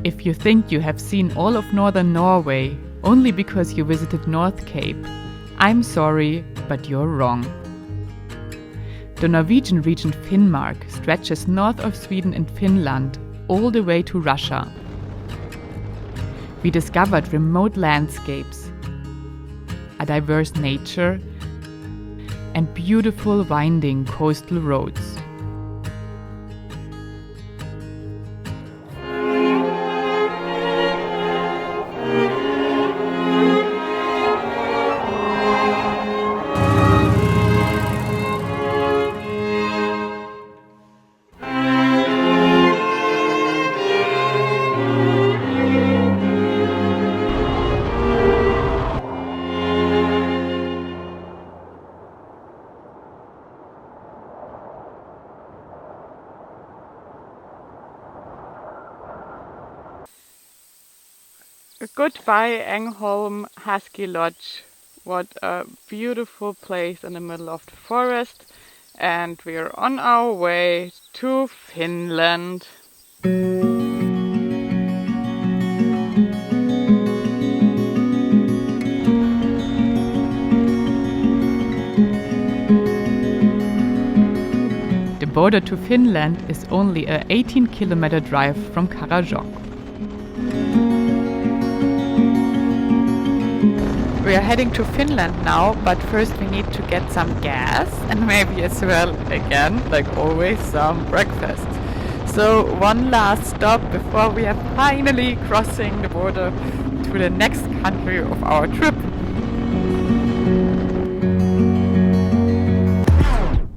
If you think you have seen all of northern Norway only because you visited North Cape, I'm sorry, but you're wrong. The Norwegian region Finnmark stretches north of Sweden and Finland all the way to Russia. We discovered remote landscapes, a diverse nature, and beautiful winding coastal roads. Goodbye, Engholm Husky Lodge. What a beautiful place in the middle of the forest. And we're on our way to Finland. The border to Finland is only a 18-kilometer drive from Karasjok. We are heading to Finland now, but first we need to get some gas and maybe as well, again, like always, some breakfast. So one last stop before we are finally crossing the border to the next country of our trip.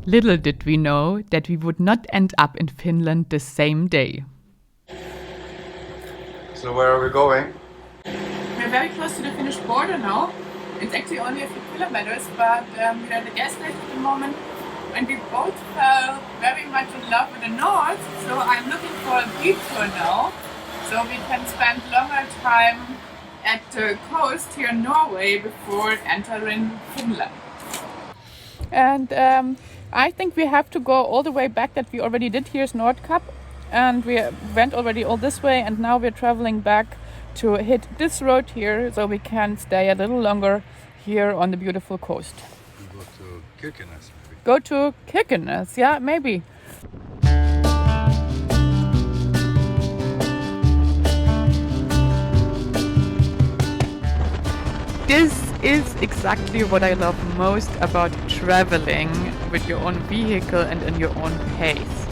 Little did we know that we would not end up in Finland the same day. So where are we going? We're very close to the Finnish border now. It's actually only a few kilometers, but we're at the gas station at the moment, and we both fell very much in love with the north, so I'm looking for a detour now, so we can spend longer time at the coast here in Norway before entering Finland. And I think we have to go all the way back that we already did. Here's Nordkapp, and we went already all this way, and now we're traveling back to hit this road here so we can stay a little longer here on the beautiful coast. Go to Kirkenes maybe. Go to Kirkenes, yeah, maybe. This is exactly what I love most about traveling with your own vehicle and in your own pace.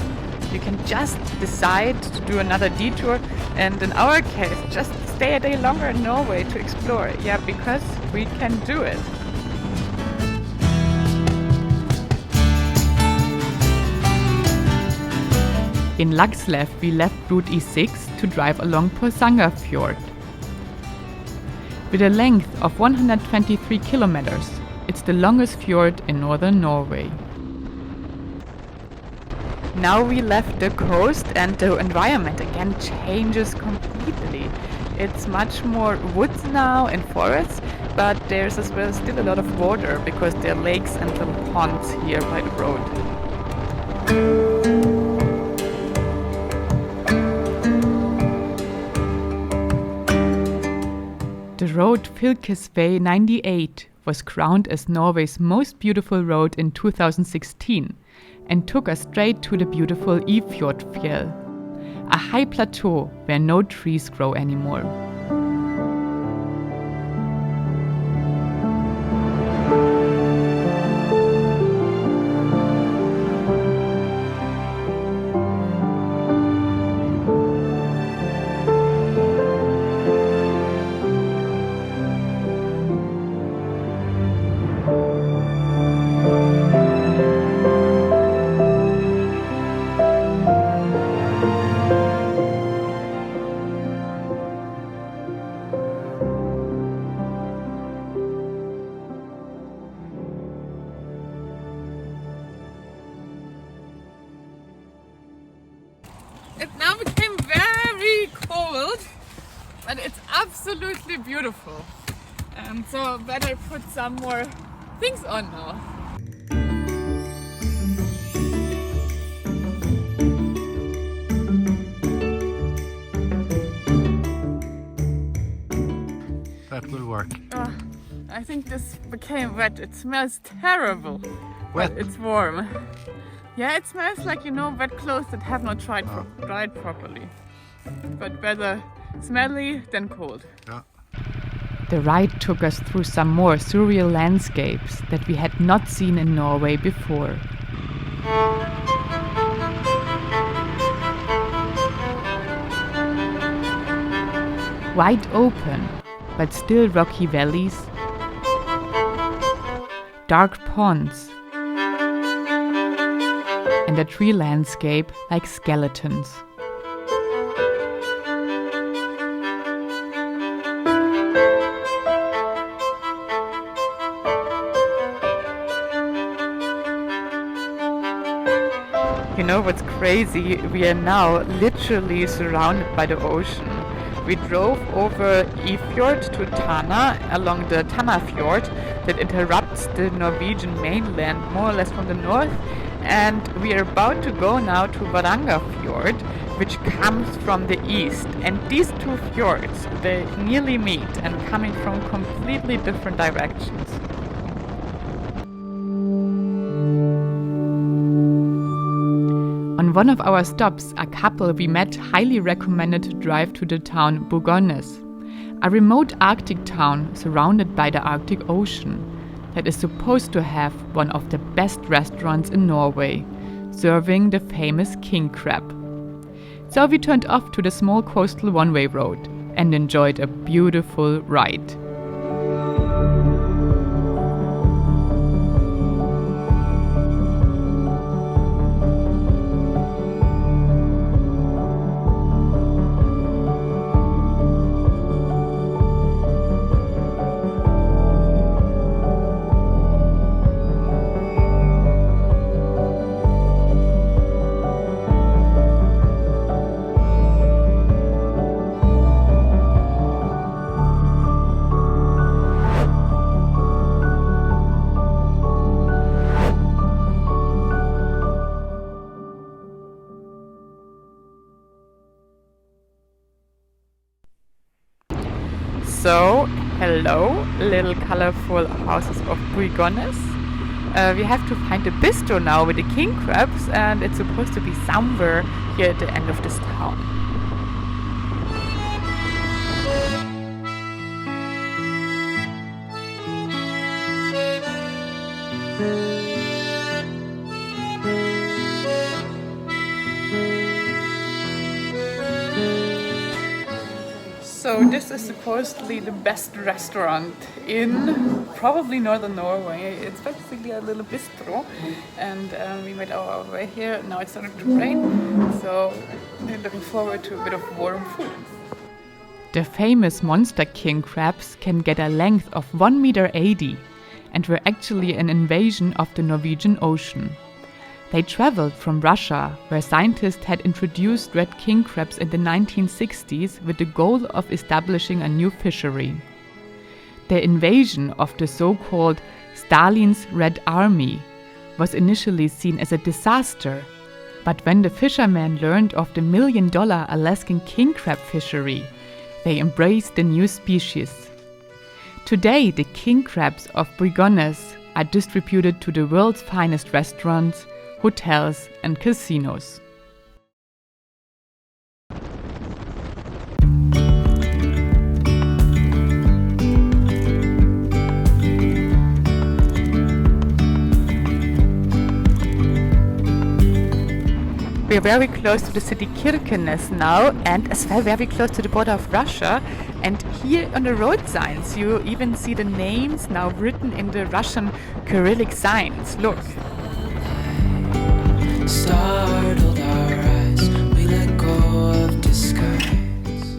You can just decide to do another detour, and in our case, just stay a day longer in Norway to explore. Yeah, because we can do it. In Laxlev, we left Route E6 to drive along Tanafjord. With a length of 123 kilometers, it's the longest fjord in northern Norway. Now we left the coast and the environment again changes completely. It's much more woods now and forests, but there's as well still a lot of water because there are lakes and little ponds here by the road. The road Fylkesvei 98 was crowned as Norway's most beautiful road in 2016 and took us straight to the beautiful Ifjordfell, a high plateau where no trees grow anymore. It now became very cold, but it's absolutely beautiful. So better put some more things on now. that will work. I think this became wet. It smells terrible. Wet? But it's warm. Yeah, it smells like, wet clothes that have not dried properly. But better smelly than cold. Yeah. The ride took us through some more surreal landscapes that we had not seen in Norway before. Wide open, but still rocky valleys, dark ponds, and a tree landscape like skeletons. You know what's crazy? We are now literally surrounded by the ocean. We drove over Ifjord to Tana along the Tanafjord that interrupts the Norwegian mainland more or less from the north, and we are about to go now to Fjord, which comes from the east. And these two fjords, they nearly meet and coming from completely different directions. On one of our stops, a couple we met highly recommended to drive to the town Bugøynes, a remote Arctic town surrounded by the Arctic Ocean that is supposed to have one of the best restaurants in Norway, serving the famous king crab. So we turned off to the small coastal one-way road and enjoyed a beautiful ride. So, hello, little colorful houses of Bugøynes. We have to find a bistro now with the king crabs, and it's supposed to be somewhere here at the end of this town. So this is supposedly the best restaurant in probably northern Norway. It's basically a little bistro, and we made our way here. Now it's starting to rain, so we're looking forward to a bit of warm food. The famous monster king crabs can get a length of 1.80 meters and were actually an invasion of the Norwegian Ocean. They traveled from Russia, where scientists had introduced red king crabs in the 1960s with the goal of establishing a new fishery. The invasion of the so-called Stalin's Red Army was initially seen as a disaster, but when the fishermen learned of the $1 million Alaskan king crab fishery, they embraced the new species. Today, the king crabs of Bugøynes are distributed to the world's finest restaurants, hotels and casinos. We are very close to the city Kirkenes now, and as well very close to the border of Russia. And here on the road signs you even see the names now written in the Russian Cyrillic signs. Look. Startled our eyes, we let go of disguise.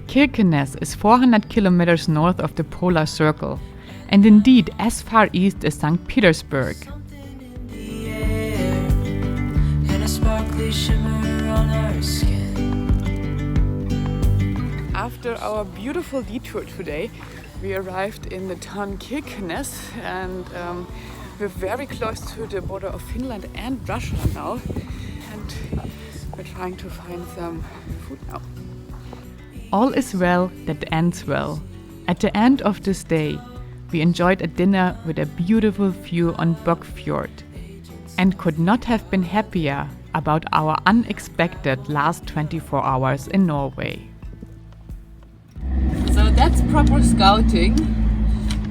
Kirkenes is 400 kilometers north of the polar circle, and indeed as far east as St. Petersburg. After our beautiful detour today, we arrived in the town Kirkenes, and we're very close to the border of Finland and Russia now, and we're trying to find some food now. All is well that ends well. At the end of this day, we enjoyed a dinner with a beautiful view on Bugøynes and could not have been happier about our unexpected last 24 hours in Norway. So that's proper scouting.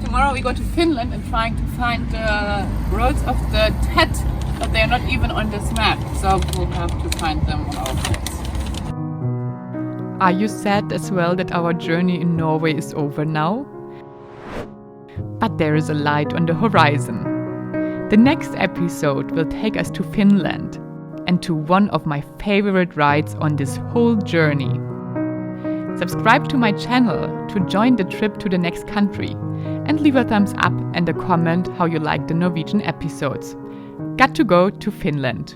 Tomorrow we go to Finland and trying to find the roads of the Tet, but they are not even on this map, so we'll have to find them on our maps. Are you sad as well that our journey in Norway is over now? But there is a light on the horizon. The next episode will take us to Finland and to one of my favorite rides on this whole journey. Subscribe to my channel to join the trip to the next country and leave a thumbs up and a comment how you like the Norwegian episodes. Got to go to Finland.